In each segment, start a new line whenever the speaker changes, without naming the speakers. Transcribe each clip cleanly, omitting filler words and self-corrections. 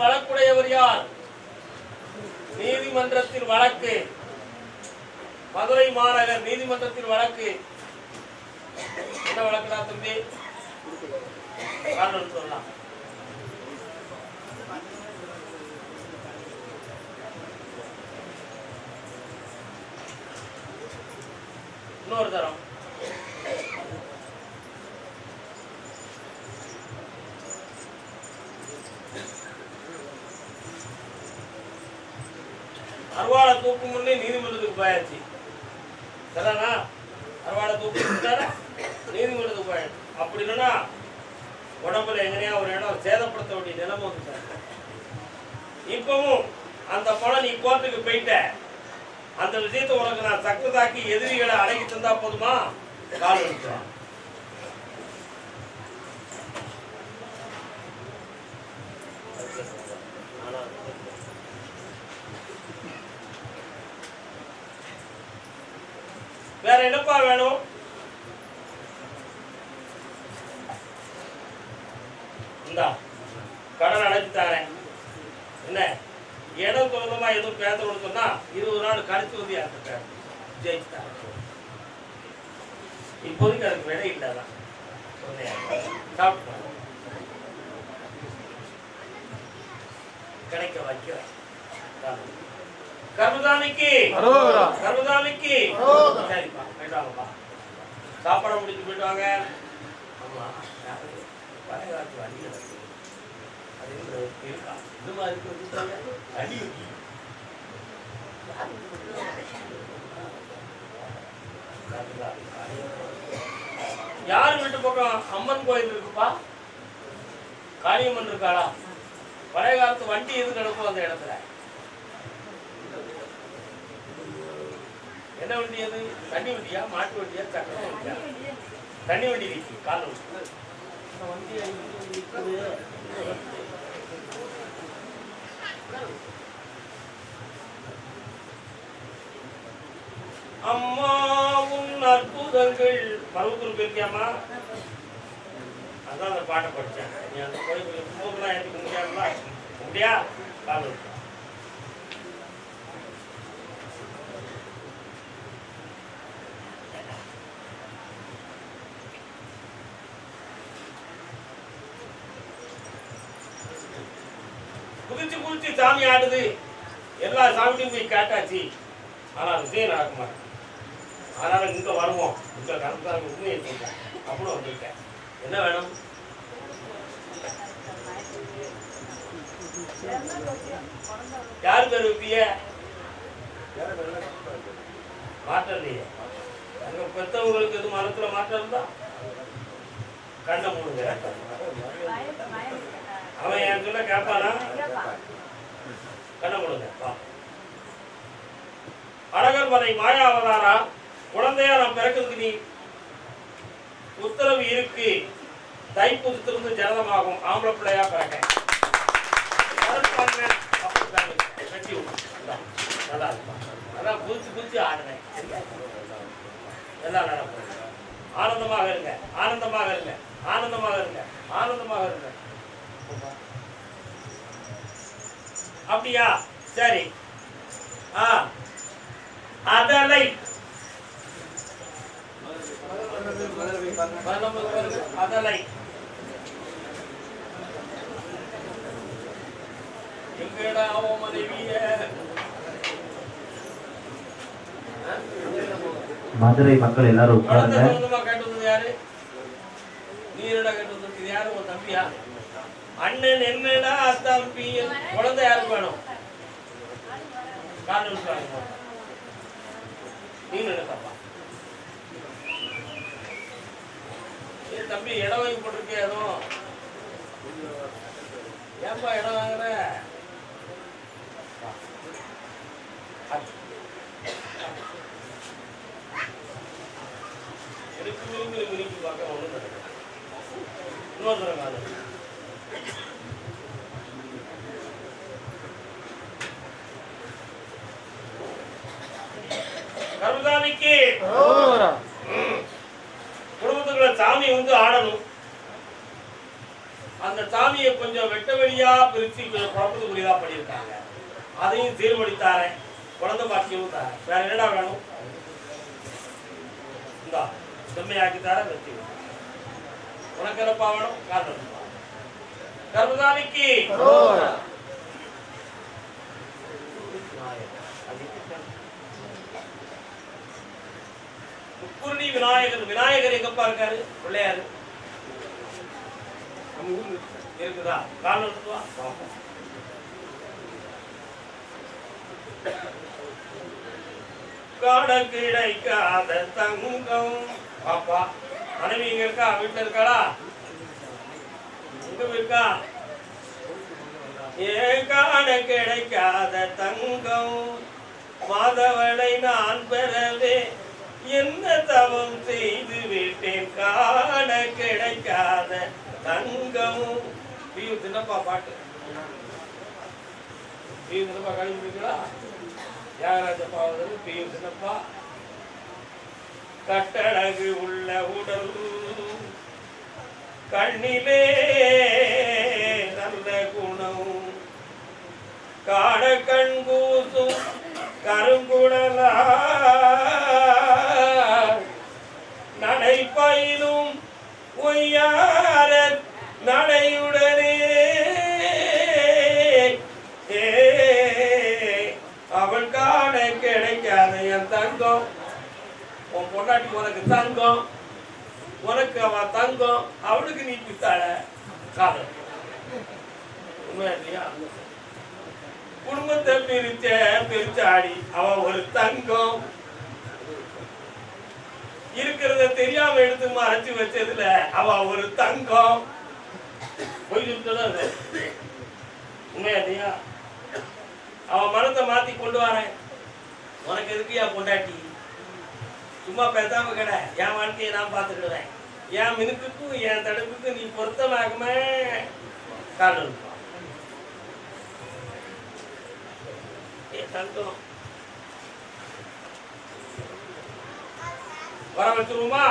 வழக்குடையவர் யார்? நீதிமன்றத்தில் வழக்கு, மதுரை மாநகர் நீதிமன்றத்தில் வழக்கு. என்ன வழக்குடா தம்பி? சொல்லலாம். இன்னொரு தரம். அருவாளை தூக்கு முன்னே நீதிமன்றத்துக்கு போயாச்சு. சரிதானா? அருவாளை தூக்கு நீதிமன்றத்துக்கு போயாச்சு. அப்படி இல்லைன்னா உடம்புல எங்கனையா ஒரு இடம் சேதப்படுத்த வேண்டிய நிலைமை வந்துட்டாங்க. இப்பவும் அந்த பணம் நீ கோர்ட்டுக்கு போயிட்ட, அந்த விஷயத்தை உனக்கு நான் சக்கரதாக்கி எதிரிகளை அடக்கி தந்தா போதுமா? கால் எடுத்துறேன். வேற என்னப்பா வேணும்? இந்தா கடன் அடைச்சு தரேன். என்ன இடம் சொந்தமா எதுவும் பேசணும்னு சொன்னா 20 நாள் கழிச்சு வந்து யார்கிட்ட ஜெயிச்சுட்டாங்க. இப்போதைக்கு அதுக்கு விலை இல்லதான். சாப்பிட்டு கிடைக்க வைக்கிறேன். கர்மதாமிக்கு கர்மதாமிக்கு சரிப்பா, போயிட்டாங்கப்பா. சாப்பாடு முடிச்சு போயிட்டாங்க. ஆமா, பழைய காலத்து அடி இருக்கா? இந்த மாதிரி அடி யாரு வீட்டு பக்கம் அம்மன் கோயில் இருக்குப்பா? காளியம்மன் இருக்காளா? பழைய காலத்து வண்டி எது கிடக்கும் அந்த இடத்துல? என்ன வண்டி அது? தண்ணி வண்டியா, மாட்டு வண்டியா, சக்கரம் வண்டியா? தண்ணி வண்டி இருக்கு. கால் வண்டி அம்மா உன் அற்புதங்கள். மருவத்தூர் போயிருக்கியாமா? அதான் அந்த பாட்டை படித்தேன். நீ அந்த கோயில் போகலாம் எடுத்துக்க முடியாதுங்களா? முடியா? கால் வண்டி குதிச்சு குதிச்சு சாமி ஆடுது. எல்லா சாமியும் போய் கேட்டாச்சு. ஆனால் விஷயம் நடக்க மாட்டேன். அதனால இங்க வருவோம். இந்த கருத்தாங்க உண்மையை சொல்றேன். அப்படின்னு வந்துருக்கேன். என்ன வேணும்? யாரு பேர் வைப்பிய? மாற்றம் இல்லையே. அங்க பெற்றவங்களுக்கு எதுவும் மனத்துல மாற்றம் இருந்தா கண்ணை மூடுங்க. அவன் என் சொல்ல கேட்பானா? கண்ண கொடுங்க. அழகர் மலை மாயா அவதாரா, குழந்தையா நான் பிறக்கிறதுக்கு நீ உத்தரவு இருக்கு. தைப்பூசத்திலிருந்து ஜனதமாகும். ஆம்பளை பிள்ளையா பிறக்க நல்லா இருக்கும். அதான் குதிச்சு குதிச்சு ஆடுறேன். எல்லாம் நடக்கும். ஆனந்தமாக இருங்க, ஆனந்தமாக இருங்க, ஆனந்தமாக இருங்க, ஆனந்தமாக இருங்க. அப்படியா? சரி. அதலை அதலை எங்கடா மனைவிய?
மதுரை மக்கள் எல்லாரும் உட்கார்ந்து
கேட்டு வந்தது யாரு? நீ என்னடா கேட்டு வந்திருக்குது? யாரு? உன் தம்பியா? அண்ணன் என்னடா தம்பி? குழந்தை யாருக்கு வேணும்? காரணம் நீ நினைப்பா. தம்பி இடம் வாங்கி போட்டிருக்கே எதுவும்? ஏன்பா இடம் வாங்குற? எனக்கு மினிக்கு பார்க்க ஒன்றும் நடக்கும். இன்னொரு தரம் காலம் கருதாமிக்கு குடும்பத்துக்குள்ள சாமி வந்து ஆடணும். அந்த சாமியை கொஞ்சம் வெட்ட வெளியா பாதியா பிரிச்சு குழப்பத்துக்குரியதா பண்ணியிருக்காங்க. அதையும் தீர்மானித்தாரேன், குழந்தை பாக்கியமும் தாரேன். வேற என்னடா வேணும்? இந்தா செம்மையாக்கி தார வெற்றி. உனக்கு என்னப்பா வேணும்? காரணம் கர்மசாமிக்கு முக்குருணி விநாயகர். விநாயகர் எங்கப்பா இருக்காரு? பிள்ளையாரு இருக்குதா? காரணம் காட கிடைக்காத தங்கம். பாப்பா மனைவி இங்க இருக்கா? வீட்டுல இருக்காளா? எங்க இருக்கா? ஏன் காட கிடைக்காத தங்கம் மாதவளை நான் பெறவே என்ன தவம் செய்து விட்டேன். காட கிடைக்காத தங்கம். பியூ சின்னப்பா பாட்டு. பியூ சின்னப்பா கழிப்பிங்களா? தியாகராஜப்பா பியூ சின்னப்பா. கட்டழகு உள்ள உடல் கண்ணிலே நல்ல குணம் காட கண் கூசும் கருங்குடலா நடைப்பயிலும் ஒய்யார நடையுடனே அவள் காண கிடைக்காத என் தங்கம். உன் பொண்டாட்டி உனக்கு தங்கம், உனக்கு அவ தங்கம், அவளுக்கு நீ பித்தாள. காதல் உண்மையா இல்லையா? குடும்பத்தை பிரிச்சாடி அவ ஒரு தங்கம். இருக்கிறத தெரியாம எடுத்து மறைச்சு வச்சதுல அவ ஒரு தங்கம். போய் சொல்லிட்டுதான் உண்மையா இல்லையா? அவ மனத்தை மாத்தி கொண்டு வரேன். உனக்கு எதுக்குயா பொண்டாட்டி? சும்மா பேசாம கடை. என் வாழ்க்கையை நான் பார்த்துக்கிடுவேன். என் மினுக்குக்கும் என் தடுப்புக்கும் நீ பொருத்தமாகுமே. காரணம் தங்கம். வர வச்சுருவோமா?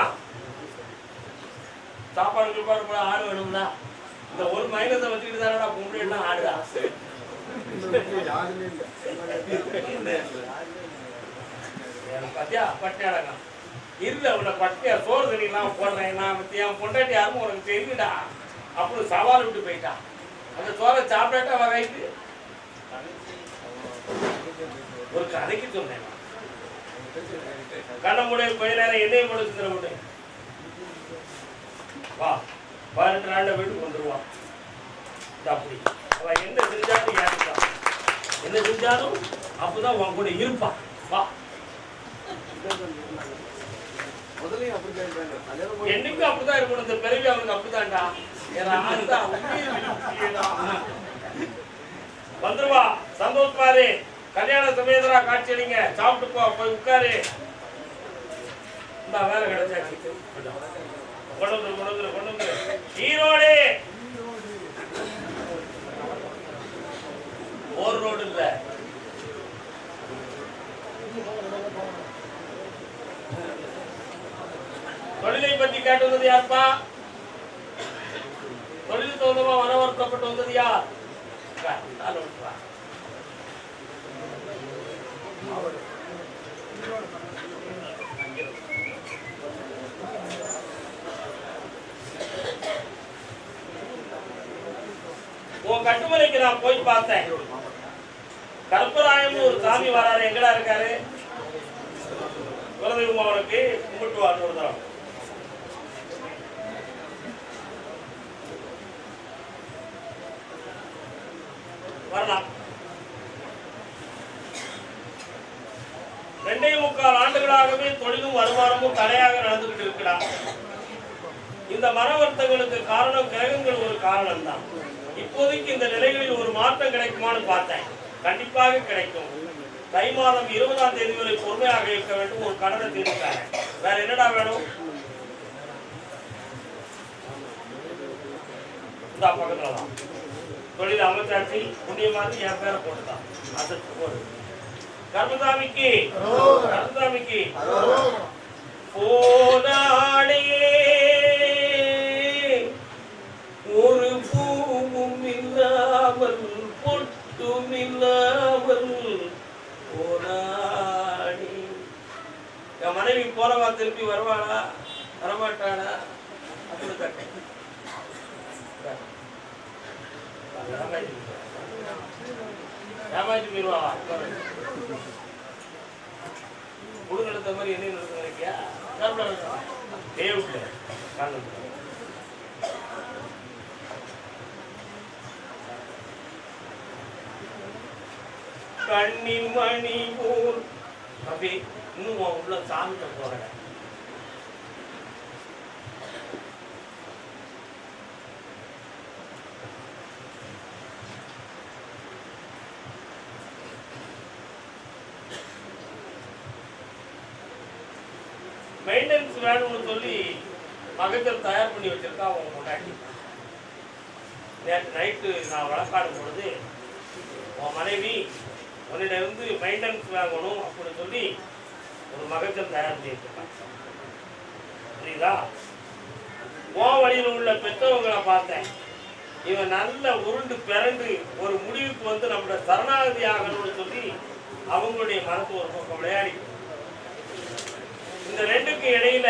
சாப்பாடு கீப்பாடு கூட ஆடு வேணும்னா இந்த ஒரு மைனஸை வச்சுக்கிட்டு தானடா பொம்பளை எல்லாம் ஆடுதா? பத்தியா பட்டியாடா இல்ல உன்னை பட்டியா சோறு தண்ணி எல்லாம் போடுறேன். நான் என் பொண்டாட்டி யாரும் உனக்கு தெரியுடா. அப்படி சவால் விட்டு போயிட்டான். அந்த சோறை சாப்பிட்டாட்டா வரைட்டு ஒரு கதைக்கு சொன்னேன். கண்ணமுடைய கொஞ்ச நேரம் எண்ணெய் போட்டு தர விட்டு வா 12 நாள்ல வீட்டுக்கு வந்துருவான். அப்படி அவன் என்ன செஞ்சாலும் ஏற்றான். என்ன செஞ்சாலும் அப்பதான் உன் கூட இருப்பான். வா என்னைக்கும் அப்படிதான் இருக்கணும். இந்த பிறவி அவனுக்கு அப்படிதான்டா. வந்துருவா சந்தோஷமாரு. கல்யாண சமயத்தரா காட்சி அடிங்க. சாப்பிட்டு போ, போய் உட்காரு. இந்த வேலை கிடைச்சாச்சு. கொண்டு ஈரோடு ஒரு ரோடு இல்ல. தொழிலை பற்றி கேட்டு வந்தது யாருப்பா? தொழில் தகுந்தமா வரவர்க்கப்பட்டு வந்தது யார்? உன் கட்டுமலைக்கு நான் போய் பார்த்தேன். கற்பராயம்னு ஒரு சாமி வராரு. எங்கடா இருக்காரு? குலதெய்வம் அவனுக்கு கும்பிட்டு வாடுறோம். வரலாம். 2.25 ஆண்டுகளாகவே தொழிலும் வருமானமும் தடையாக நடந்துகிட்டு இருக்கிறா. இந்த மனவர்த்தங்களுக்கு காரணம் கிரகங்கள் ஒரு காரணம் தான். இப்போதைக்கு இந்த நிலைகளில் ஒரு மாற்றம் கிடைக்குமான்னு பார்த்தேன். கண்டிப்பாக கிடைக்கும். தை மாதம் 20ஆம் தேதி வரை பொறுமையாக இருக்க வேண்டும். ஒரு கடனை தீர்த்தாங்க. வேற என்னடா வேணும்? இந்த பக்கத்துல தான் தொழில் அமைச்சாட்சி புண்ணியமாக என் பேரை போட்டுதான். அதற்கு போடு. கர்மசாமிக்கு போனாடே ஒரு பூவும் இல்லா இல்லாமல் பொட்டும் இல்லாமல் போனாடி. என் மனைவி போறவா திருப்பி வருவாளா வரமாட்டாளா அப்படின்னு கேட்டேன். ஏமாற்றி போயிடுவா. குழு நடத்த மாதிரி என்ன நடத்த நினைக்கியா? கண்ணின் மணி போல் அப்படி இன்னும் உள்ள சாமிட்ட போற மெயின்டெனன்ஸ் வேணும்னு சொல்லி மகத்தில் தயார் பண்ணி வச்சிருக்கா அவங்க முன்னாடி. நேற்று நைட்டு நான் வழக்காடும் பொழுது உன் மனைவி உன்னிடமிருந்து மெயின்டெனன்ஸ் வாங்கணும் அப்படின்னு சொல்லி ஒரு மகத்தில் தயார் பண்ணி வச்சிருக்கான். புரியுதா? உன் வழியில் உள்ள பெற்றவங்களை பார்த்தேன். இவன் நல்ல உருண்டு பிறண்டு ஒரு முடிவுக்கு வந்து நம்மளோட சரணாகதி ஆகணும்னு சொல்லி அவங்களுடைய மனத்து ஒரு பக்கம் விளையாடி. இந்த ரெண்டுக்கு இடையில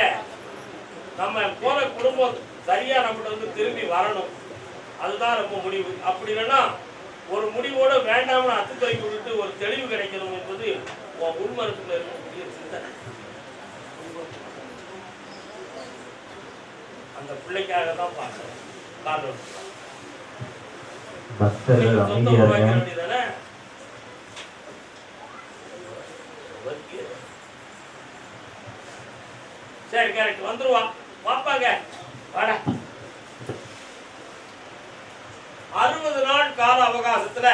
நம்ம போற குடும்பம் சரியா நம்மகிட்ட வந்து திரும்பி வரணும். அதுதான் ரொம்ப முடிவு. அப்படி இல்லைன்னா ஒரு முடிவோட வேண்டாம்னு அத்துத்துறைக்கு விட்டு ஒரு தெளிவு கிடைக்கணும் என்பது உன் உள்மனத்துக்குள்ள இருக்கக்கூடிய சிந்தனை. அந்த பிள்ளைக்காக தான் பார்க்கிறேன். வேண்டியதானே சரி கரெக்ட் வந்துருவா. வாப்பாங்க வாடா. 60 நாள் கால அவகாசத்துல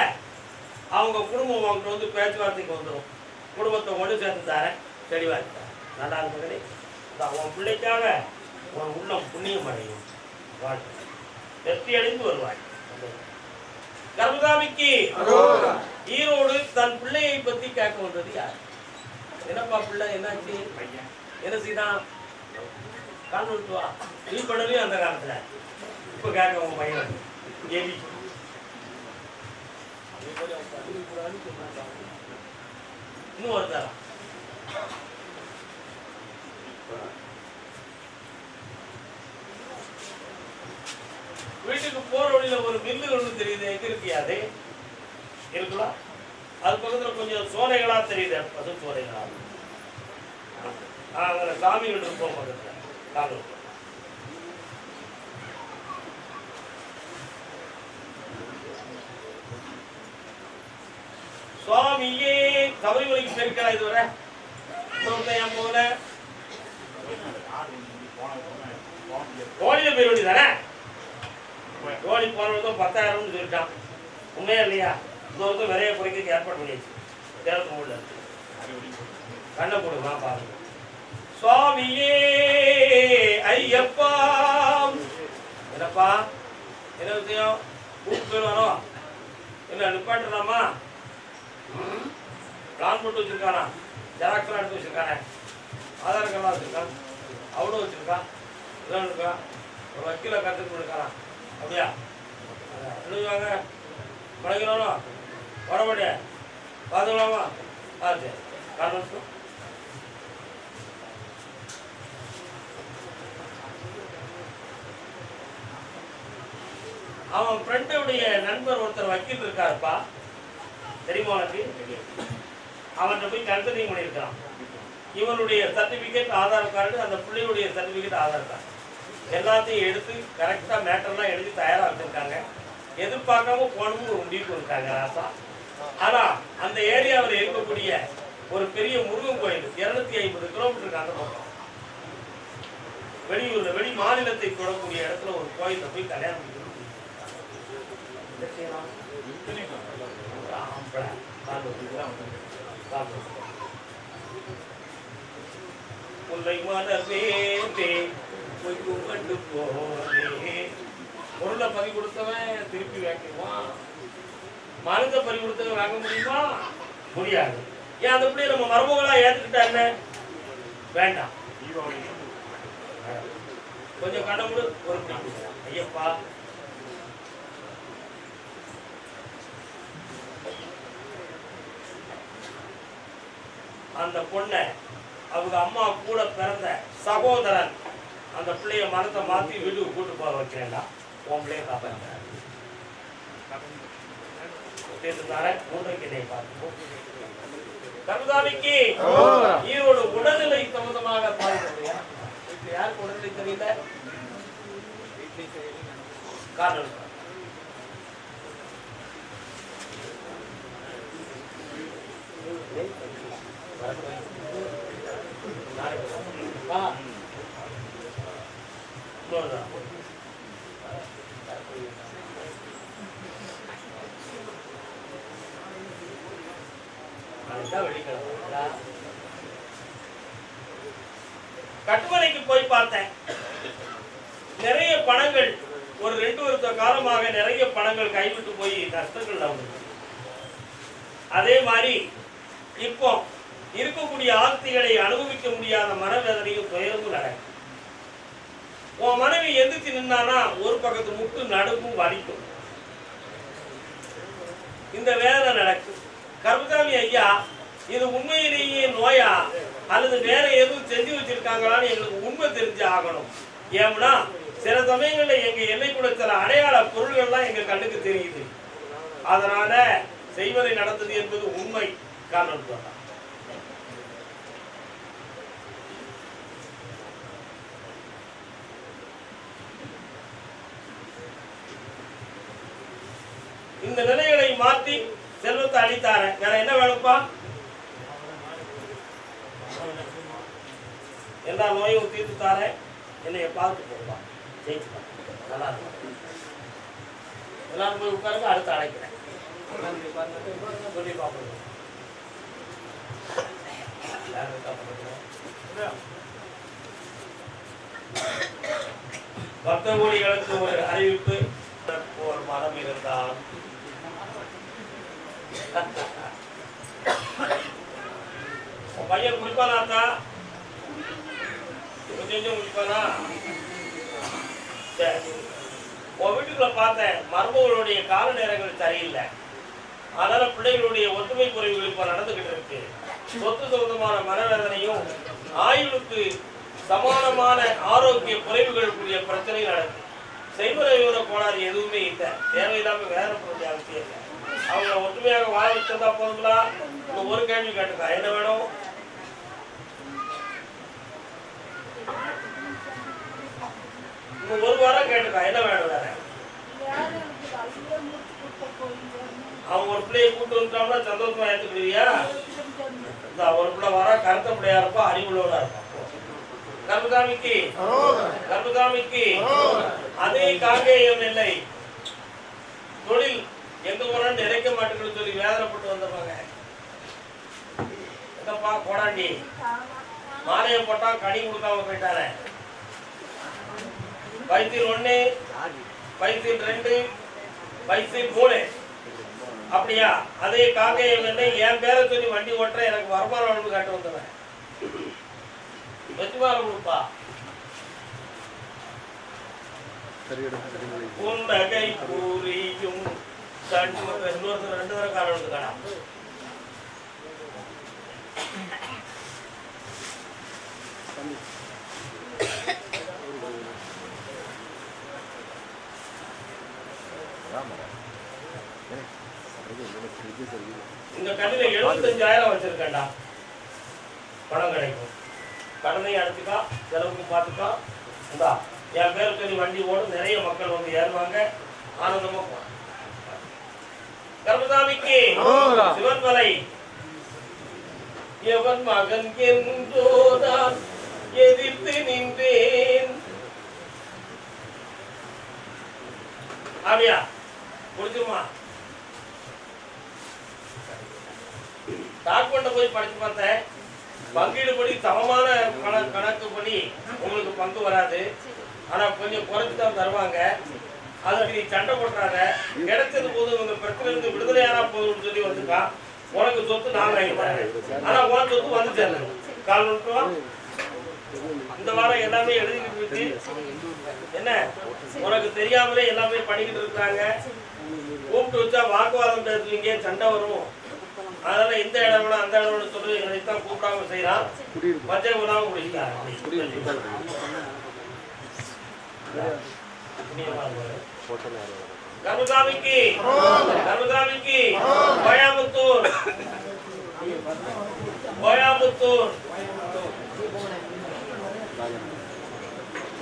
அவங்க குடும்பம் அவங்கள்ட்ட வந்து பேச்சுவார்த்தைக்கு வந்துடும். குடும்பத்தை ஒன்று சேர்த்து தரேன் தெளிவா இருக்க நல்லா இருந்தே உன் பிள்ளைக்காக உன் உள்ளம் புண்ணியம் அடையும். வாழ்க்கை வெற்றி அடைந்து வருவாய். கர்மசாமிக்கு ஈரோடு தன் பிள்ளையை பத்தி கேட்க வந்தது யார்? என்னப்பா பிள்ளை என்னாச்சு? என்ன செய்தான்? கான்வென்ட்வா நீ பண்ணலையும் அந்த காலத்துல. இப்ப கேட்க உங்க பையன் ஏவி இன்னும் வருதாரா? வீட்டுக்கு போற வழியில ஒரு மில்லு ஒன்று தெரியுது. எங்க இருக்கியா? அது இருக்கலாம். அது பக்கத்துல கொஞ்சம் சோலைகளா தெரியுது. பசு சோலைகளா அங்க சாமி வீடு இருப்போம் பக்கத்துல. சுவாமியே சபரிமலைக்கு போயிருக்கா இதுவரை? ஏன் போகல? கோழியில போய் வேண்டியதானே? கோழி போனதும் 10,000 சொல்லிட்டான். உண்மையா இல்லையா? இந்த விரைய குறைக்க ஏற்பாடு பண்ணியாச்சு. தேர்தல் மூல கண்ணை போடுமா பாருங்க. சுவாமியே ஐயப்பா. என்னப்பா என்ன விஷயம்? கூப்பிட்டு போயிடுவானோ? என்ன நிப்பாட்டலாமா? பிளான் போட்டு வச்சிருக்கானா? ஜெராக்ஸ்லாம் எடுத்து வச்சிருக்கானே. ஆதார் கார்டெலாம் வச்சிருக்கான். அவனும் வச்சிருக்கான். இதெல்லாம் இருக்கான். ஒரு வக்கீல கருத்துக்கு பண்ணிருக்கானா? அப்படியா? எழுதுவாங்க பழகிறானோ? வரமாட்டே பார்த்துக்கலாமா? சரி காரணம் அவன் ஃப்ரெண்டுடைய நண்பர் ஒருத்தர் வக்கீல் இருக்காருப்பா. தெரியுமா உனக்கு? அவன்கிட்ட போய் கன்சல்டிங் பண்ணியிருக்கான். இவனுடைய சர்டிஃபிகேட் ஆதார் கார்டு, அந்த பிள்ளையுடைய சர்டிஃபிகேட் ஆதார் கார்டு எல்லாத்தையும் எடுத்து கரெக்டாக மேட்டர்லாம் எழுதி தயாராக வச்சுருக்காங்க. எதிர்பார்க்காம போனமும் ஒரு முடிவுக்கு இருக்காங்க ராசா. ஆனால் அந்த ஏரியாவில் இருக்கக்கூடிய ஒரு பெரிய முருகன் கோயில் 250 கிலோமீட்டருக்கு அந்த பக்கம் வெளியூர்ல வெளி மாநிலத்தை தொடக்கூடிய இடத்துல ஒரு கோயிலை போய் கல்யாணம் பண்ணி பொருளை பறி கொடுத்தவன் திருப்பி வாங்கிடுவான். மனத்தை பறி கொடுத்தவன் வாங்க முடியுமா? முடியாது. ஏன் அந்த பிள்ளைய நம்ம மரபுகளா ஏத்துக்கிட்டா என்ன? வேண்டாம். கொஞ்சம் கடவுள் ஒரு ஐயப்பா அந்த பொண்ணை அவங்க அம்மா கூட பிறந்த சகோதரன் அந்த பிள்ளைய மனத்தை மாற்றி வீட்டுக்கு கூட்டு போக வைக்கிறேன்டா, உன் பிள்ளைய காப்பாற்ற கருதாமிக்கு ஈரோடு உடல்நிலை சம்பந்தமாக பாதிக்கலையா? யாருக்கு உடல்நிலை தெரியல? காரணம் கட்டுமனைக்கு போய் பார்த்தேன். நிறைய பணங்கள் ஒரு 2 வருஷ காலமாக நிறைய பணங்கள் கைவிட்டு போய் நஷ்டங்கள் ஆகுது. அதே மாதிரி இப்போ இருக்கக்கூடிய ஆஸ்திகளை அனுபவிக்க முடியாத மனவேதனையும் துயரமும் நடக்கும். உன் மனைவி எந்திரிச்சு நின்னானா ஒரு பக்கத்து முட்டு நடுக்கும் வலிக்கும். இந்த வேதனை நடக்கும். கருப்பசாமி ஐயா, இது உண்மையிலேயே நோயா அல்லது வேற எதுவும் செஞ்சு வச்சிருக்காங்களான்னு எங்களுக்கு உண்மை தெரிஞ்சு ஆகணும். ஏன்னா சில சமயங்கள்ல எங்க எல்லைக்குள்ள சில அடையாள பொருள்கள்லாம் எங்க கண்ணுக்கு தெரியுது. அதனால செய்வதை நடந்தது என்பது உண்மை. காரணம் சொன்னார். இந்த நிலைகளை மாற்றி செல்வத்தை அளித்தார. வேற என்ன வேணும்ப்பா? எல்லா நோயும் தீர்த்து தார. என்னைய பார்த்து போப்பா, ஜெயிச்சுப்பா, நல்லா இருக்கும். எல்லாரும் போய் உட்காருங்க, அடுத்து அழைக்கிறேன். சொல்லி பார்ப்போம். பக்த கோடிகளுக்கு ஒரு அறிவிப்பு. ஒரு மனம் இருந்தால் பையன் குடிப்பானா? கொஞ்சம் குடிப்பானா? சரி, உன் வீட்டுக்குள்ள பார்த்தேன், மருமகளுடைய கால நேரங்கள் சரியில்லை. அதனால பிள்ளைகளுடைய ஒற்றுமை குறைவுகள் இப்ப நடந்துகிட்டு இருக்கு. சொத்து சொந்தமான மனவேதனையும் ஆயுளுக்கு சமானமான ஆரோக்கிய குறைவுகளுக்குரிய பிரச்சனை நடக்குது. செய்வரையோட கோளாறு எதுவுமே இல்லை. தேவையில்லாம வேற பொருள் அவசியம் இல்லை. அவங்க ஒற்றுமையாக வாழ வச்சிருந்தா போதுங்களா? ஒரு கேள்வி கேட்டுக்கா, என்ன வேணும்? ஒரு வாரம் கேட்டுக்கா, என்ன வேணும்? வேற அவன் ஒரு பிள்ளையை கூட்டு வந்துட்டோம்னா சந்தோஷமா ஏற்றுக்கிடுவியா? ஒரு பிள்ளை வர கருத்த பிள்ளையா இருப்பா, அறிவுள்ளவனா இருப்பான். கருப்புசாமிக்கு கருப்புசாமிக்கு அதே காங்கேயம் இல்லை. தொழில் எங்க போனாலும் நிறைக்க மாட்டேங்குன்னு சொல்லி வேதனைப்பட்டு வந்தவங்க. என்னப்பா கோடாண்டி மாலையை போட்டா கனி கொடுக்காம போயிட்டானே. பைசீல் 1, பைசீல் 2, பைசீல் 3. அப்படியா? அதே காங்கேயம் இல்லை. என் பேரை சொல்லி வண்டி ஓட்டுற எனக்கு வருமானம் வளர்ந்து காட்டு வந்தவன். வெற்றிமாறப்பா உண்டகை பூரியும் இன்னொருத்தர் 2 வரை காலம் எடுத்துக்காடா. இந்த கடையில 75,000 வச்சிருக்கேன்டா, பணம் கிடைக்கும். கடனையும் அடைச்சுக்கா, செலவுக்கும் பார்த்துக்கா. இந்தா என் பேர் சொல்லி வண்டி ஓடும், நிறைய மக்கள் வந்து ஏறுவாங்க, ஆனந்தமா போவாங்க. கருப்பசாமிக்கு சிவன்மலை எவன் மகன் என்றோதான் எதிர்த்து நின்றேன். அப்படியா? புரிஞ்சுமா? டாக்குமெண்ட்டை போய் படிச்சு பார்த்தேன். பங்கீடு படி சமமான கணக்கு படி உங்களுக்கு பங்கு வராது. ஆனா கொஞ்சம் குறைச்சு தான் தருவாங்க. அதுக்கு நீ சண்டை போட்டுறாத. கிடைச்சது போது உங்க பிரச்சனை இருந்து விடுதலையானா போதும்னு சொல்லி வந்துருக்கான். உனக்கு சொத்து நான் வாங்கிட்டேன். ஆனா உனக்கு சொத்து வந்து சேரணும். கால் நிமிஷம் இந்த வாரம் எல்லாமே எழுதிக்கிட்டு இருக்கு. என்ன உனக்கு தெரியாமலே எல்லாமே பண்ணிக்கிட்டு இருக்காங்க. கூப்பிட்டு வச்சா வாக்குவாதம் பேசுவீங்க, சண்டை வரும். அதனால இந்த இடம் வேணும் அந்த இடம் வேணும் சொல்லி எங்களை தான் கூப்பிடாம செய்யறான். மற்ற உணவு முடிச்சுட்டாங்க. கருமசாமிக்கு கருமசாமிக்கு கோயம்புத்தூர் கோயம்புத்தூர்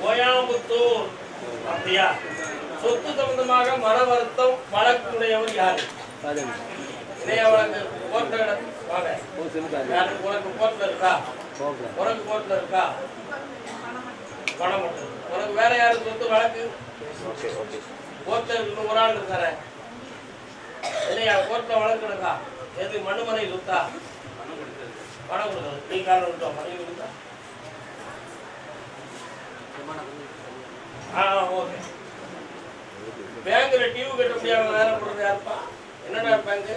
கோயம்புத்தூர். அப்படியா? சொத்து சம்பந்தமாக மன வருத்தம் வழக்குடையவர் யாரு? வழக்கு கோர்ட்ல வாங்க. உனக்கு கோர்ட்ல இருக்கா? உனக்கு கோர்ட்ல இருக்கா? பணம் மட்டும். உனக்கு வேற யாரு சொத்து வழக்கு கோர்ட்ல இருக்கு? ஒரு ஆள் இருக்காரு இல்லையா? கோர்ட்ல வழக்கு இருக்கா? எது மண்ணுமனை சொத்தா? பணம் கொடுக்குறது. நீ காரணம் விட்டோம் மணி கொடுத்தா? ஓகே. பேங்க்ல டியூ கட்ட முடியாம வேற போடுறது யாருப்பா? என்னடா பேங்க்?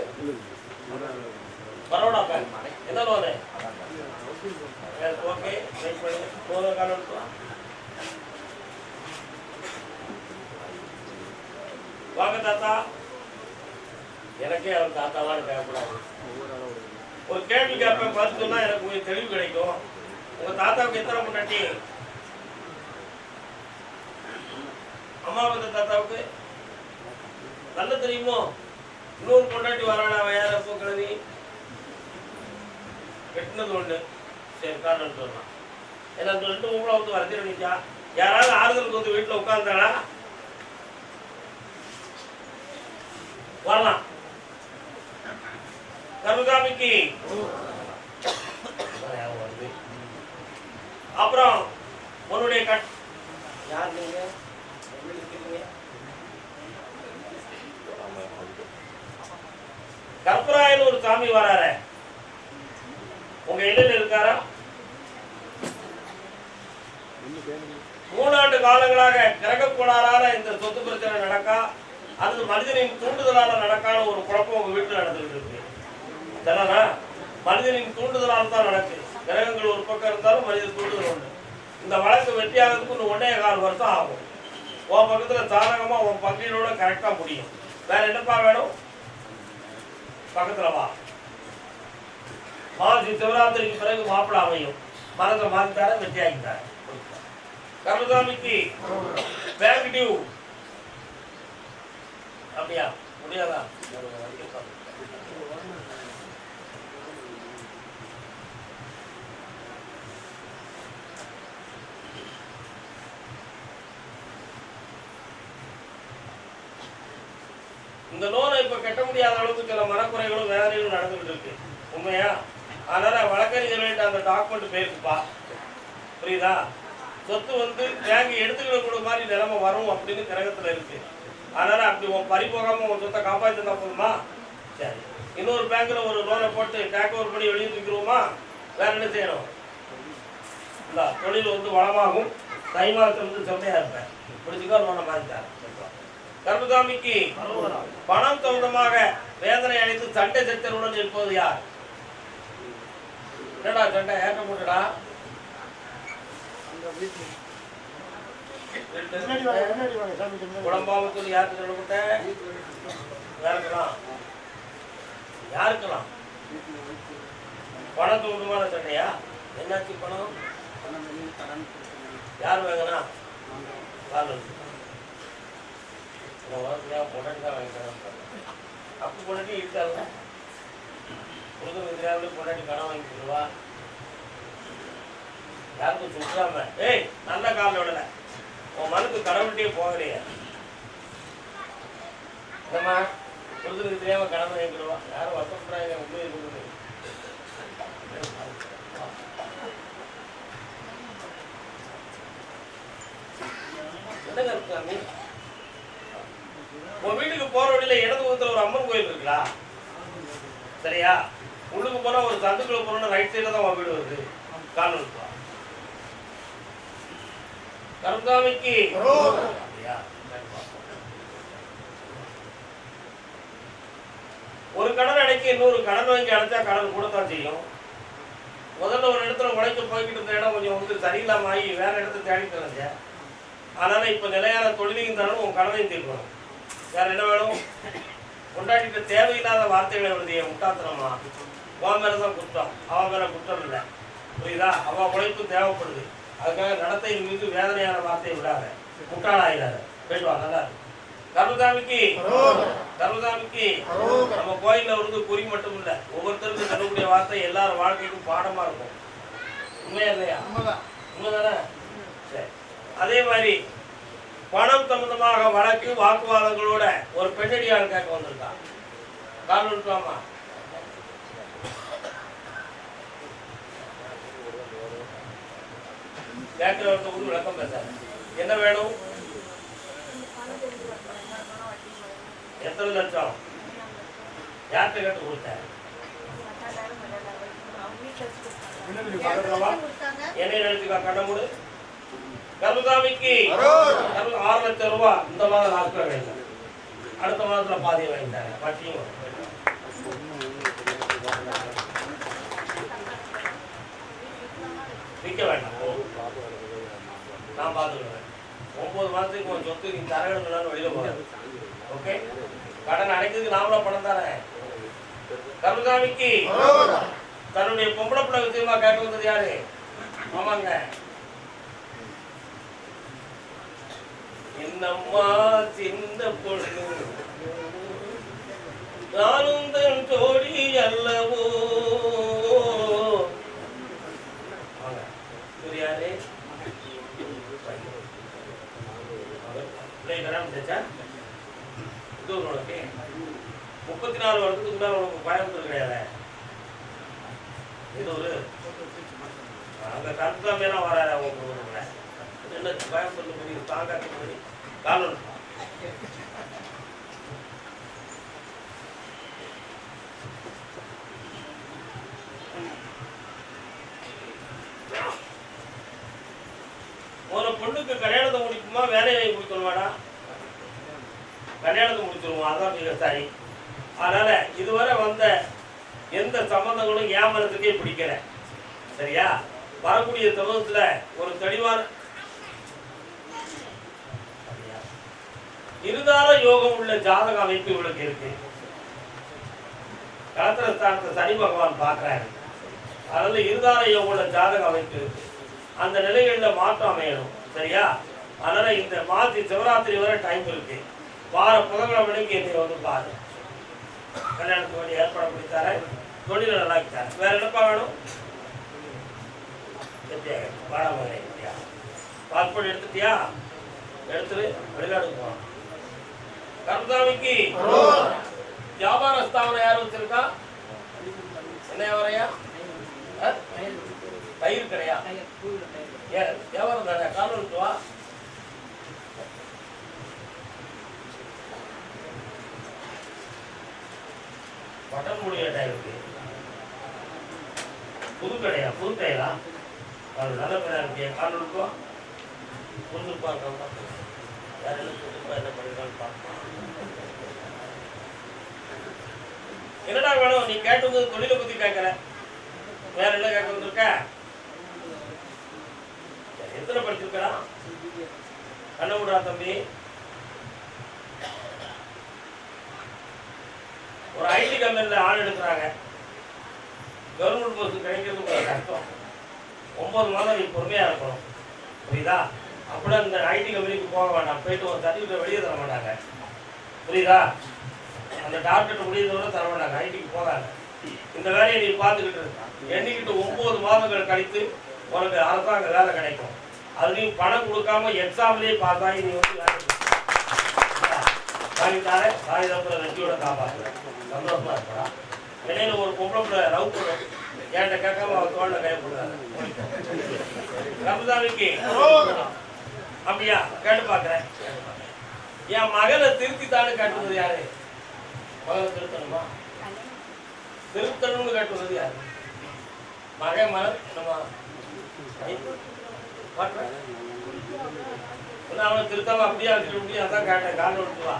பரோடா பேங்க். என்ன லோனு? ஓகே, வெயிட் பண்ணுங்க. போன காலம் வாங்க தாத்தா. எனக்கே அவன் தாத்தாலாம் கேட்கக்கூடாது. ஒரு கேள்வி கேட்பேன், பார்த்து சொன்னா எனக்கு கொஞ்சம் தெளிவு கிடைக்கும். உங்க தாத்தாவுக்கு எத்தனை பொண்டாட்டி? அம்மா வந்த தாத்தாவுக்கு நல்ல தெரியுமோ? இன்னொரு பொண்டாட்டி வரானா? யார போ கிழவி கெட்டினது ஒண்ணு. சரி, காரணம் சொல்லலாம். ஏன்னா அந்த 2 மூணு வந்து வரது நினைச்சா யாராவது ஆறுதலுக்கு வந்து வீட்டுல உட்கார்ந்தானா வரலாம். கருமசாமிக்கு அப்புறம் உன்னுடைய யார் நீங்க? கற்பராயன் ஒரு சாமி வராரு, உங்க இல்லையில இருக்காரா? 3 ஆண்டு காலங்களாக கிரக கோளாறால இந்த சொத்து பிரச்சனை நடக்கா அல்லது மனிதனின் தூண்டுதலால நடக்கான ஒரு குழப்பம் உங்க வீட்டுல நடந்துகிட்டு இருக்கு. சரிதானா? மனிதனின் தூண்டுதலால் தான் நடக்கு. கிரகங்கள் ஒரு பக்கம் இருந்தாலும் மனிதன் தூண்டுதல் உண்டு. இந்த வழக்கு வெற்றியாகிறதுக்கு 1.25 வருஷம் ஆகும். உன் பக்கத்துல சாதகமா உன் பங்கிலோட கரெக்டா முடியும். வேற என்னப்பா வேணும்? பக்கத்துல வா. மாசி சிவராத்திரிக்கு பிறகு மாப்பிள்ள அமையும். மனதை மாத்திட்டார, வெற்றி ஆகிட்டார. கருமசாமிக்கு பேங்க் டியூ. அப்படியா? முடியாதா? இந்த லோனை இப்ப கட்ட முடியாத அளவுக்கு சில மனக்குறைகளும் வேதனைகளும் நடந்துகிட்டு இருக்கு. உண்மையா? அதனால வழக்கறிஞர்கள்ட்ட அந்த டாக்குமெண்ட் பேருக்குப்பா. புரியுதா? சொத்து வந்து பேங்க் எடுத்துக்கிற கூட மாதிரி நிலைமை வரும் அப்படின்னு கிரகத்துல இருக்கு. அதனால அப்படி உன் பறி போகாம உன் சொத்தை காப்பாற்றினா போதுமா? சரி, இன்னொரு பேங்க்ல ஒரு லோனை போட்டு டேக் ஓவர் பண்ணி வெளியே தூக்கிடுவோமா? வேற என்ன செய்யணும்? இந்த தொழில் வந்து வளமாகும். தை மாதத்துல வந்து செம்மையா இருப்பேன். பிடிச்சிக்கோ, லோனை மாறிட்டார். கருமசாமிக்கு பணம் சம்பந்தமாக வேதனை அடைந்து சண்டை சச்சரவுடன் இருப்பது யார்? என்னடா சண்டை? ஏற்ற போட்டுடா. குடம்பாமத்தூர் யாருக்கு சொல்லப்பட்ட? யாருக்கலாம்? யாருக்கலாம்? பணம் சம்பந்தமான சண்டையா? என்னாச்சு பணம்? யார் வாங்கினா? பொண்டாட்டி தான் வாங்கிக்கிறேன். அப்படி பொண்டாட்டி இருக்காங்க. பொண்டாட்டி கடன் வாங்கிடுவா. யாருக்கும் சுற்றாம ஏய் நல்ல காலில் விடல. உன் மனுக்கு கடவுள்கிட்டே போகலையே. என்னம்மா கொடுத்துருக்கு தெரியாம கடன் வாங்கிடுவா. யாரும் வருத்தப்படுறாங்க. உள்ளே இருக்குது. என்னங்க சாமி? உன் வீட்டுக்கு போற வழியில இடது பக்கத்துல ஒரு அம்மன் கோயில் இருக்குல்ல? சரியா? உள்ளுக்கு போனா ஒரு சந்துக்குள்ள போனா ரைட் சைட்ல தான் உன் வீடு வருது. காணொலி கருமசாமிக்கு ஒரு கடன் அடைக்க இன்னொரு கடன் வாங்கி அடைச்சா கடன் கூடத்தான் செய்யும். முதல்ல ஒரு இடத்துல உழைக்க போய்கிட்டு இருந்த இடம் கொஞ்சம் வந்து சரியில்லாம ஆகி வேற இடத்துல தேடிட்டு இருந்தேன். அதனால இப்ப நிலையான தொழிலையும் தரணும், உன் கடனையும் தீர்க்கணும். வேற என்ன வேணும்? கொண்டாடிட்டு தேவையில்லாத வார்த்தைகளை எழுதிய முட்டாத்தனமா உன் மேலதான் குற்றம், அவன் மேல குற்றம் இல்லை. புரியுதா? அவன் உழைப்பும் தேவைப்படுது. அதுக்காக நடத்தையின் மீது வேதனையான வார்த்தையை விடாத, முட்டாளாயிடாத. போயிட்டு வா, நல்லா இருக்கு. கருதாமிக்கு நம்ம கோயில்ல வந்து குறி மட்டும் இல்ல, ஒவ்வொருத்தருக்கும் சொல்லக்கூடிய வார்த்தை எல்லாரும் வாழ்க்கைக்கும் பாடமா இருக்கும். உண்மையா இல்லையா? உண்மைதானே? சரி. அதே மாதிரி பணம் சம்பந்தமாக வழக்கு வாக்குவாதங்களோட ஒரு பெண்ணடியாள் கேட்க வந்திருக்கான். கால் விட்டுவாமா. கேட்கிறவர்கிட்ட கூட விளக்கம் பேசாரு. என்ன வேணும்? எத்தனை லட்சம்? யார்கிட்ட கேட்டு கொடுத்த? என்ன நினைச்சுக்கா? கண்ண மூடு. கருதாமிக்கு 6 லட்சம் ரூபாய் இந்த மாதம் லாஸ்ட்ல வேண்டாம், அடுத்த மாதத்துல பாதியை வாங்கிட்டாங்க. பட்டியும் விற்க வேண்டாம், நான் பார்த்துக்கிறேன். 9 மாதத்துக்கு உன் சொத்து நீ தரகணும்னு வெளியில போகாது. ஓகே, கடன் அடைக்கிறதுக்கு நாமளும் பணம் தரேன். கருதாமிக்கு தன்னுடைய பொம்பளை பிள்ளை விஷயமா கேட்டு வந்தது யாரு? ஆமாங்க. என்னம்மா சின்ன பொண்ணு, நானும் தன் ஜோடி அல்லவோ. யாரு? இது உனக்கு 34 வருஷத்துக்கு முன்னாடி உனக்கு கோயம்புத்தூர் கிடையாது. இது ஒரு அங்க கருத்தாமையெல்லாம் வராது. அவங்க என்ன கோயம்புத்தூர்ல போய் தாங்காட்டி போய் காலம் ஒரு பொண்ணுக்கு கல்யாணத்தை முடிக்குமா வேலையை முடிக்கணுமாடா? கல்யாணத்தை முடிச்சிருவோம், அதான் மிக சரி. அதனால இதுவரை வந்த எந்த சம்பந்தங்களும் என் மனத்துக்கே பிடிக்கல. சரியா? வரக்கூடிய சமூகத்துல ஒரு தெளிவான இருதார யோகம் உள்ள ஜாதக அமைப்பு இவளுக்கு இருக்கு. கலத்திரஸ்தானத்தை சனி பகவான் பார்க்கிறாரு. அதனால இருதார யோகம் உள்ள ஜாதக அமைப்பு இருக்கு. அந்த நிலைகளில் மாற்றம் அமையணும். சரியா? அதனால இந்த மாசி சிவராத்திரி வரை டைம் இருக்கு. வார புதன்கிழமைக்கு என்னை வந்து பாரு. கல்யாணத்துக்கு வேண்டிய ஏற்பாடு பண்ணித்தார, தொழிலை நல்லாக்கித்தார. வேற என்னப்பா வேணும்? வாடாமலை பாஸ்போர்ட் எடுத்துட்டியா? எடுத்துட்டு வெளிநாடுக்கு போகணும். கருதாமிக்கு வியாபார ஸ்தாபனம் யாரும் வச்சிருக்கா? என்ன வியாபாரையா? தயிர் கடையா? வியாபாரம் தானே. கால் விட்டு வா. பட்டன் மூடி கேட்டா இருக்கு. புது கடையா? புது தையலா? அது நல்ல பேரா இருக்கு. கால் விட்டு வா. புதுப்பா யார் என்ன புதுப்பா என்ன பண்ணிருக்கான்னு பார்ப்போம். என்னடா வேணும்? நீ கேட்டது தொழிலை பத்தி கேட்கற, வேற என்ன கேட்க வந்திருக்க? எத்தனை படிச்சிருக்கா? கண்ண விடா தம்பி. ஒரு ஐடி கம்பெனில ஆள் எடுக்கிறாங்க. கவர்மெண்ட் போஸ்ட் கிடைக்கிறது கஷ்டம். 9 மாதம் நீ பொறுமையா இருக்கணும். புரியுதா? அப்படியே இந்த ஐடி கம்பெனிக்கு போக வேண்டாம். போயிட்டு ஒரு சர்டிஃபிகேட் வெளியே தர மாட்டாங்க. புரியுதா? அந்த டாக்டர் முடியதோட தர மாட்டாங்க. ஐடிக்கு போகாங்க. இந்த வேலையை நீ பார்த்துக்கிட்டு எண்ணிக்கிட்டு 9 மாதங்கள் கழித்து உனக்கு அரசாங்க வேலை கிடைக்கும். அதுலேயும் பணம் கொடுக்காம எக்ஸாம்லேயே பாஸ் ஆகி நீ வந்து வேலை வாங்கிட்டார சாயுதத்தில் வெற்றியோட காப்பாற்றுற சந்தோஷமா இருப்பா. இடையில ஒரு பொம்பளை லவ் பண்ண என்கிட்ட கேட்காம அவன் தோல்ல கையப்படுறாங்க. ரமதானுக்கு அப்படியா கேட்டு பார்க்குறேன். என் மகனை திருத்தித்தானு கேட்டுவது யாரு? மகனை திருத்தணுமா? திருத்தணும்னு கேட்டுவது யாரு? மகன் மகன் நம்ம அவனை திருத்தாம அப்படியா வச்சுட்டு முடியும். அதான் கேட்டேன். கால விட்டுவா.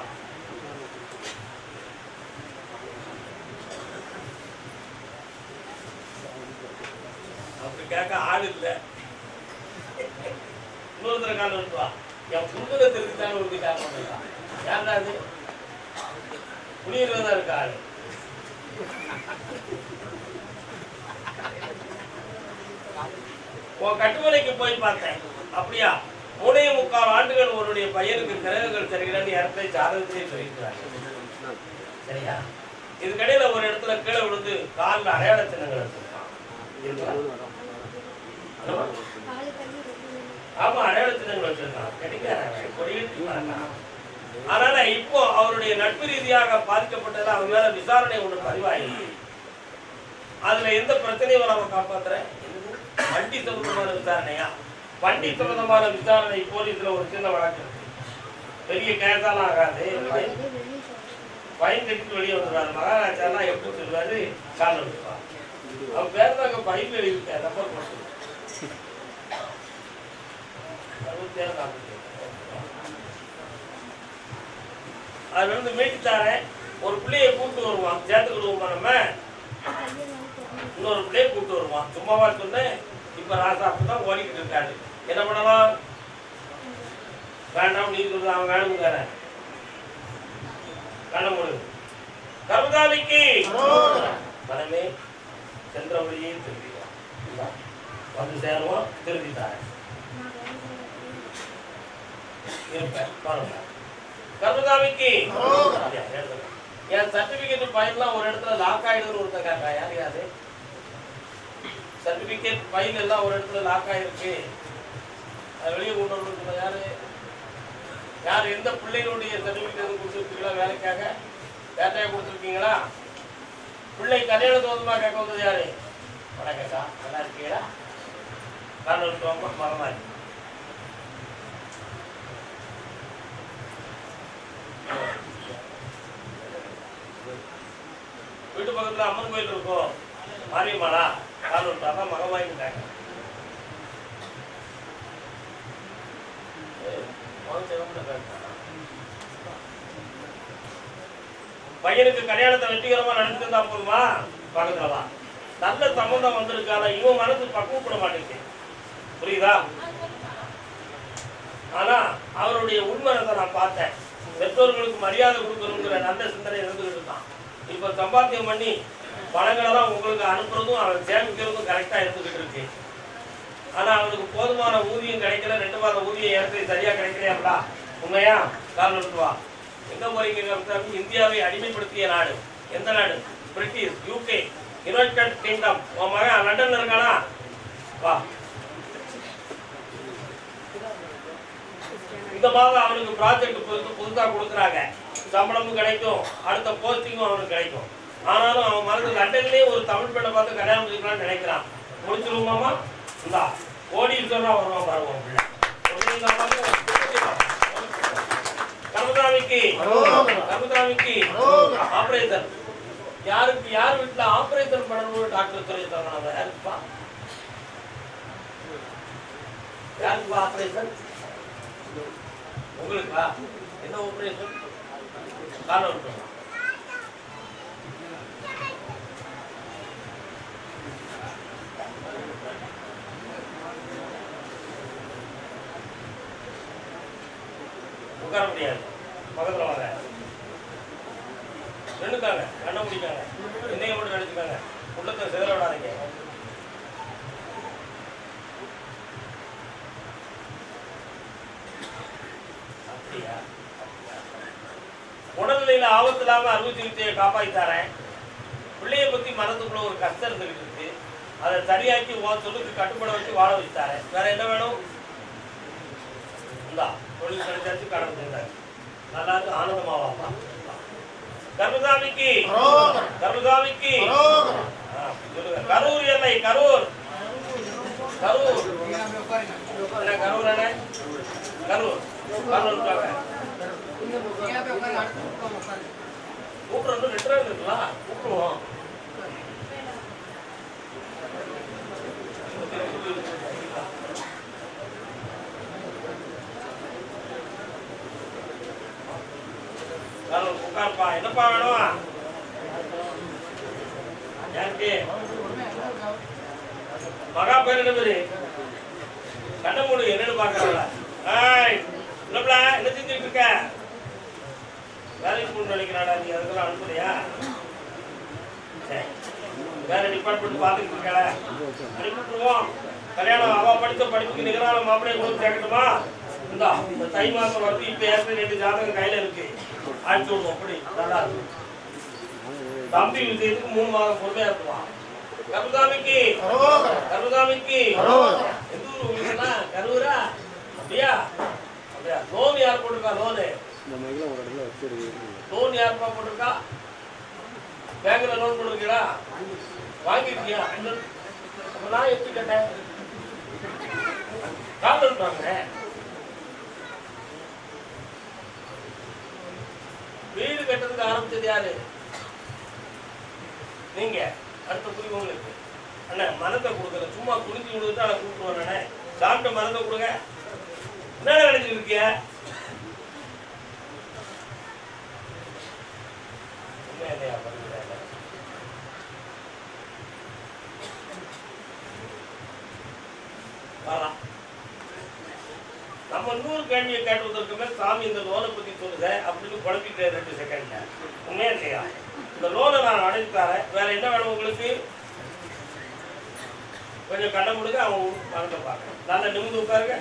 அப்படி கேட்க ஆள் இல்லை. இன்னொருத்தர கால விட்டுவா. என் புண்ணுல திருத்தான ஒரு கேட்க மாட்டேன். யாரா அது? குடியிருக்க தான் இருக்கா ஆளு. உன் கட்டுமலைக்கு போய் பார்த்தேன். அப்படியா? 3.25 ஆண்டுகள் உன்னுடைய பையனுக்கு கிரகங்கள் சரியில்லைன்னு இடத்தை ஜாதகத்தையே சொல்லியிருக்கிறாங்க. சரியா? இதுக்கடையில ஒரு இடத்துல கீழே விழுந்து காலில் அடையாள சின்னங்கள் வச்சிருக்கான். ஆமா, அடையாள சின்னங்கள் வச்சிருக்கான். கிடைக்காத. அதனால இப்போ அவருடைய நட்பு ரீதியாக பாதிக்கப்பட்டது. அவன் மேல விசாரணை ஒன்று பதிவாயிருக்கு. அதுல எந்த பிரச்சனையும் வராம காப்பாத்துறேன். வண்டி சம்பந்தமான விசாரணையா? வண்டி சம்பந்தமான விசாரணை போலீஸ்ல ஒரு சின்ன வழக்கு இருக்கு. பெரிய கேஸாலாம் ஆகாது. ஃபைன் கட்டிட்டு வெளியே வந்துடுவாரு. மகாராஜாலாம் எப்படி சொல்லுவாரு? காலம் எடுப்பார். அவன் பேர் தாங்க ஃபைன்ல எழுதிருக்கேன். நம்பர் போட்டு அதுல இருந்து மீட்டுத்தாரேன். ஒரு பிள்ளையை கூப்பிட்டு வருவான். சேர்த்துக்கிடுவோமா நம்ம? இன்னொரு பிள்ளையை கூப்பிட்டு வருவான். சும்மாவா சொன்னேன். இப்ப ராசா அப்படிதான் ஓடிக்கிட்டு இருக்காரு. என்ன பண்ணலாம்? வேண்டாம் நீ சொல்ற. அவன் வேணுங்கிற கண்ண முடியும். கர்மதாமிக்கு மனமே சென்ற வழியே திரும்பிடுவான். வந்து சேருவான். திரும்பித்தாரேன் இருப்பேன். கர்மதாமிக்கு என் சர்டிபிகேட் ஃபைல்லாம் ஒரு இடத்துல லாக் ஆயிடுதுன்னு ஒருத்தர் கேட்டா. யார் யாரு? சர்டிபிகேட் ஃபைல் எல்லாம் ஒரு இடத்துல லாக் ஆயிருக்கு. அது வெளியே கொண்டு வரணும். யாரு யார்? எந்த பிள்ளைகளுடைய சர்டிபிகேட் கொடுத்துருக்கீங்களா? வேலைக்காக டேட்டாவை கொடுத்துருக்கீங்களா? பிள்ளை கல்யாண தோதுமா கேட்க வந்தது யாரு? வணக்கக்கா, நல்லா இருக்கீங்களா? காரணம் மறந்தாரு. வீட்டு பக்கத்துல அம்மன் கோயில் இருக்கும். மாரியம்மாளா? காரணம் தான் மகம் வாங்கிட்டாங்க. பையனுக்கு கல்யாணத்தை வெற்றிகரமா நடந்துருந்தா போதுமா? பக்கத்துலவா நல்ல சம்பந்தம் வந்திருக்கான இவன் மனசு பக்குவப்பட மாட்டேங்குது. புரியுதா? ஆனா அவருடைய உண்மையை நான் பார்த்தேன். பெற்றோர்களுக்கு மரியாதை கொடுக்கணுங்கிற நல்ல சிந்தனை இருந்துகிட்டு இருக்கான். இப்ப சம்பாத்தியம் பண்ணி பணங்களெல்லாம் உங்களுக்கு அனுப்புறதும் அவன் சேமிக்கிறதும் கரெக்டா இருந்துகிட்டு இருக்கு. ஆனா அவனுக்கு போதுமான ஊதியம் கிடைக்கல. 2 மாத ஊதியம் ஏற்கனவே சரியா கிடைக்கலையாங்களா? உண்மையா? காரணம் எடுத்துவா. எங்க போறீங்க? இந்தியாவை அடிமைப்படுத்திய நாடு எந்த நாடு? British, UK, United kingdom. உன் மகன் லண்டன்ல இருக்கானா? வா. இந்த மாதம் அவனுக்கு ப்ராஜெக்ட் புதுசா கொடுக்குறாங்க. சம்பளமும் கிடைக்கும். அடுத்த போஸ்டிங்கும் அவனுக்கு கிடைக்கும். ஆனாலும் அவன் மனது லண்டன்லயே ஒரு தமிழ் பெண்ணை பார்த்து கல்யாணம் முடிக்கலாம்னு நினைக்கிறான். முடிச்சிருவோமாமா? இந்தா கோடீஸ்வரனா வருவான் பாருங்க. கர்மதாமிக்கு ஆபரேஷன். யாருக்கு யார் வீட்டுல ஆபரேஷன் பண்ணணும் டாக்டர் சொல்லியிருக்காங்க. யாருக்குப்பா? யாருக்குப்பா ஆபரேஷன்? உங்களுக்கா? என்ன ஆபரேஷன்? காரணம் உட்கார முடியாது. பக்கத்துல வாங்க. நின்றுக்காங்க. கண்ண முடிக்காங்க. என்னைய மட்டும் நினைச்சுக்காங்க. உள்ளத்தை சிதற விடாதீங்க. அப்படியா? உடல்நிலையில ஆபத்து இல்லாம அறுவை சிகிச்சையை காப்பாற்றித்தாரேன். பிள்ளைய பத்தி மனதுக்குள்ள ஒரு கஷ்டம் இருந்துகிட்டு இருக்கு. அதை சரியாக்கி சொல்லுக்கு கட்டுப்பட வச்சு வாழ வச்சுத்தாரேன். வேற என்ன வேணும்? தொழில் கிடைச்சாச்சு, கடன் செய்தாரு. நல்லா இருக்கு. ஆனந்தமாவாப்பா. கர்மசாமிக்கு சொல்லுங்க. கரூர் எல்லை. கரூர் என்ன? கரூர் என்ன? கரூர் கூப்பிடுறது 2 நாள் இருக்கலாம். கூப்பிடுவோம். உட்கார்ப்பா. என்னப்பா வேணும்? யாருக்கு? மகா பேர் என்ன பேரு? கண்ண மூடு. என்னன்னு பாக்குறாங்களா? என்ன செஞ்சுட்டு இருக்க? வேலைக்கு போகணும்னு நினைக்கிறாடா, நீ அதுக்கெல்லாம் அனுப்புறியா? சரி, வேற டிபார்ட்மெண்ட் பார்த்துக்கிட்டு இருக்கா, அனுப்பிட்டுருவோம். கல்யாணம் அவ படித்த படிப்புக்கு நிகரான மாப்பிள்ளையை கொண்டு சேர்க்கட்டுமா? இந்தா இந்த தை மாதம் வருது, இப்போ ஏற்கனவே 2 ஜாதகம் கையில் இருக்கு, அனுப்பிச்சு விடுவோம். அப்படி நல்லா இருக்கும். தம்பி விஷயத்துக்கு 3 மாதம் பொறுமையா இருக்குவான். கருதாமிக்கு கருதாமிக்கு எந்த ஊர் உங்களுக்கு? கரூரா? அப்படியா? அப்படியா? லோன் யார் போட்டிருக்கா? லோன் யாருப்பா போட்டிருக்கா? பேங்க்ல லோன் போட்டிருக்கீங்களா? வாங்கிருக்கியா? அப்ப நான் எப்படி கேட்டேன்? கால் வாங்க. வீடு கட்டுறதுக்கு ஆரம்பிச்சது யாரு? நீங்க. அடுத்த புரிவு உங்களுக்கு. அண்ணா மனத்தை கொடுக்கல, சும்மா குடிஞ்சு கொடுத்துட்டு அதை கூப்பிடுவேன். அண்ணே சாப்பிட்ட மனத்தை கொடுங்க. என்ன நினைச்சிட்டு இருக்கிய? என்ன இல்லையா பண்ணுறாங்க? வரலாம். நம்ம 100 கேள்வியை கேட்டுவதற்குமே சாமி இந்த லோனை பற்றி சொல்லுங்க அப்படின்னு குழப்பிட்டு 2 செகண்ட்ல. உண்மையா இல்லையா? இந்த லோனை நான் அடைச்சு தரேன். வேற என்ன வேணும் உங்களுக்கு? கொஞ்சம் கண்ண முடிங்க, அவன் பணத்தை பார்க்க நல்லா நிமிந்து உட்காருங்க.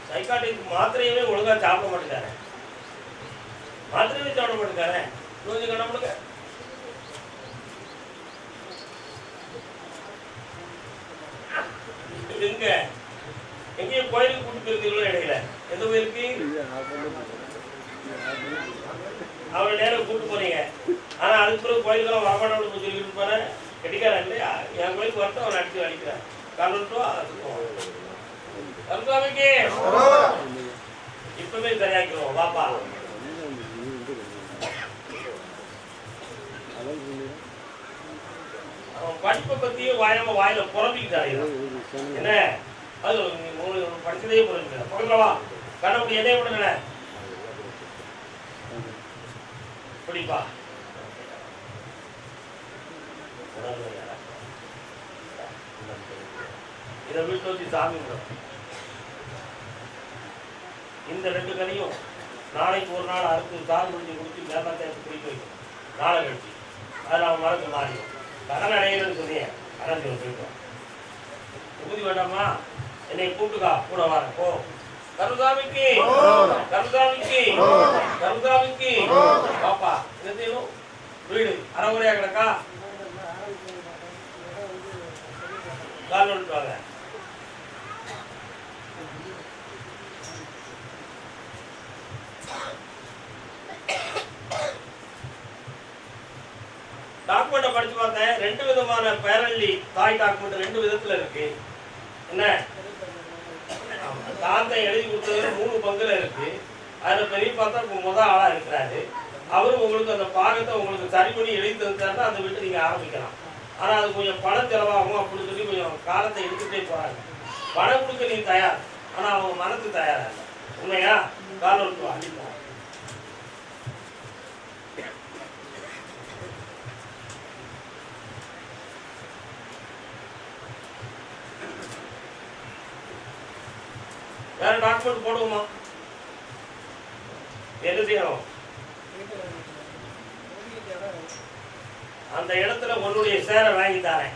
சைக்காட்டிக் மாத்திரையுமே ஒழுங்கா சாப்பிட மாட்டேங்காரு. மாத்திரையுமே சாப்பிட மாட்டேங்காரு. கொஞ்சம் கண்ண முடிங்க. எங்க எங்கேயும் கோயிலுக்கு கூட்டு போயிருக்கீங்களோ இடையில? எந்த கோயிலுக்கு? அவரை நேரம் கூட்டு போறீங்க. ஆனா அதுக்கு பிறகு கோயிலுக்கெல்லாம் வரமாட்டோம்னு சொல்லிட்டு போறேன். கெட்டிக்காரன் இல்லையா? என் கோயிலுக்கு வரட்டும், அவனை அடிச்சு அடிக்கிறேன். கருசாமிக்கு இப்பவே சரியாக்கிறோம். வாப்பா அவன் படிப்பை பத்தியே வாயில புறம்பிக்கிட்டாரு. என்ன அது படிச்சதே புரிஞ்சுக்க பக்கத்துலவா கண்ணப்படி எதைய விடுங்க பிடிப்பா. இதை வீட்டு வச்சு சாமி இந்த 2 கனியும் நாளைக்கு ஒரு நாள் அறுத்து சாமி முடிஞ்சு கொடுத்து வேதாத்தை பிடிக்க வைக்கும். நாளை கழிச்சு அதில் அவன் மறந்து மாறிடும். கடன் அடையிறதுன்னு சொன்னேன். கடன் போயிட்டோம். உறுதி வேண்டாமா? என்னை கூப்பிட்டுக்கா, கூட வர போ. கருதாமிக்கு கருதாமிக்கு கருதாமிக்கு பாப்பா என்ன செய்யணும்? வீடு அறகுறையா கிடக்கா? கால் வந்துட்டு வாங்க. டாக்குமெண்ட்டை படிச்சு பார்த்தேன். 2 விதமான பேரல்லி தாய் டாக்குமெண்ட் 2 விதத்துல இருக்கு. என்ன தாத்தை எழுதி கொடுத்தது 3 பங்குல இருக்கு. அதுல பெரிய பார்த்தா முதல் ஆளா இருக்கிறாரு. அவரு உங்களுக்கு அந்த பாகத்தை உங்களுக்கு சரி பண்ணி எழுதி தந்துட்டாருன்னா அந்த வீட்டை நீங்க ஆரம்பிக்கலாம். ஆனா அது கொஞ்சம் பண செலவாகும் அப்படின்னு சொல்லி கொஞ்சம் காலத்தை எடுத்துட்டே போறாங்க. பணம் கொடுக்க நீ தயார், ஆனா அவங்க மனசு தயாரா இல்லை. உண்மையா? காலம் விட்டு அடிப்போம். வேற டாக்குமெண்ட் போடுவோமா? என்ன செய்யணும்? அந்த இடத்துல உன்னுடைய சேரை வாங்கி தரேன்.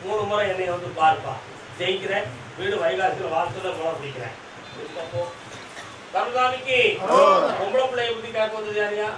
3 முறை என்னை வந்து பார்ப்பா. ஜெயிக்கிறேன். வீடு வைகாசியில் வாசல முளை பிடிக்கிறேன். கருதாமிக்கு பொம்பளை பிள்ளைய பத்தி கேட்க வந்தது யாரையா?